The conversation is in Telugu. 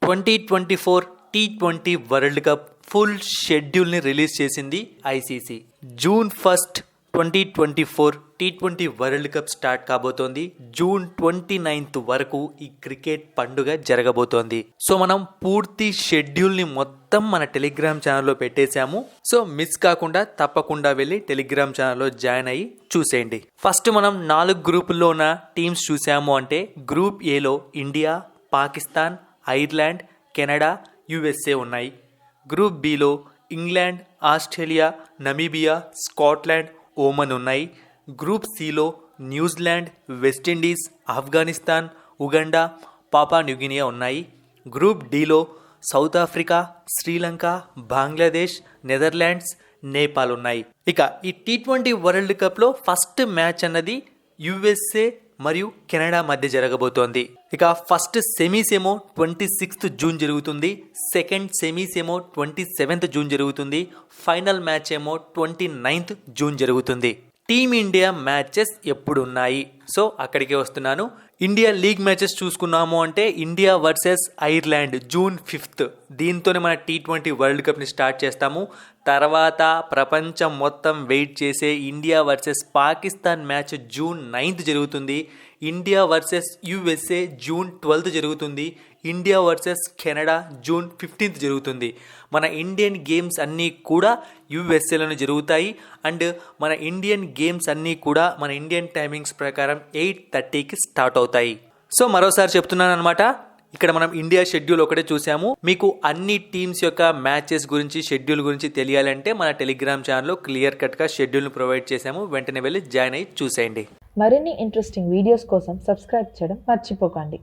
2024 T20 వరల్డ్ కప్ ఫుల్ షెడ్యూల్ని రిలీజ్ చేసింది ICC. June 1 2024 T20 world cup start కాబోతోంది. జూన్ 29 వరకు ఈ క్రికెట్ పండుగ జరగబోతోంది. సో మనం పూర్తి షెడ్యూల్ని మొత్తం మన టెలిగ్రామ్ ఛానల్లో పెట్టేశాము. సో మిస్ కాకుండా తప్పకుండా వెళ్ళి టెలిగ్రామ్ ఛానల్లో జాయిన్ అయ్యి చూసేయండి. ఫస్ట్ మనం 4 గ్రూపుల్లో ఉన్న టీమ్స్ చూసాము అంటే గ్రూప్ ఏలో India, Pakistan, Ireland, Canada, USA ఉన్నాయి. గ్రూప్ బిలో England, Australia, Namibia, Scotland, Oman ఉన్నాయి. గ్రూప్ సిలో New Zealand, West Indies, Afghanistan, Uganda, Papua New Guinea ఉన్నాయి. గ్రూప్ డిలో South Africa, Sri Lanka, Bangladesh, Netherlands, Nepal ఉన్నాయి. ఇక ఈ T20 వరల్డ్ కప్లో ఫస్ట్ మ్యాచ్ అన్నది యుఎస్ఏ మరియు కెనడా మధ్య జరగబోతోంది. ఇక ఫస్ట్ సెమీస్ ఏమో 26th జూన్ జరుగుతుంది. సెకండ్ సెమీస్ ఏమో 27th జూన్ జరుగుతుంది. ఫైనల్ మ్యాచ్ ఏమో 29th జూన్ జరుగుతుంది. టీమిండియా మ్యాచెస్ ఎప్పుడు ఉన్నాయి? సో అక్కడికే వస్తున్నాను. ఇండియా లీగ్ మ్యాచెస్ చూసుకున్నాము అంటే India versus Ireland June 5th, దీంతోనే మన T20 వరల్డ్ కప్ని స్టార్ట్ చేస్తాము. తర్వాత ప్రపంచం మొత్తం వెయిట్ చేసే India versus Pakistan match June 9th జరుగుతుంది. India versus USA June 12th జరుగుతుంది. India versus Canada June 15th జరుగుతుంది. మన ఇండియన్ గేమ్స్ అన్నీ కూడా యుఎస్ఏలోనే జరుగుతాయి. అండ్ మన ఇండియన్ గేమ్స్ అన్నీ కూడా మన ఇండియన్ టైమింగ్స్ ప్రకారం 8:30కి స్టార్ట్ అవుతాయి. సో మరోసారి చెప్తున్నాను అనమాట, ఇక్కడ మనం ఇండియా షెడ్యూల్ ఒకటే చూసాము. మీకు అన్ని టీమ్స్ యొక్క మ్యాచెస్ గురించి, షెడ్యూల్ గురించి తెలియాలంటే మన టెలిగ్రామ్ ఛానల్లో క్లియర్ కట్గా షెడ్యూల్ని ప్రొవైడ్ చేసాము. వెంటనే వెళ్ళి జాయిన్ అయ్యి చూసేయండి. మరిన్ని ఇంట్రెస్టింగ్ వీడియోస్ కోసం సబ్స్క్రైబ్ చేయడం మర్చిపోకండి.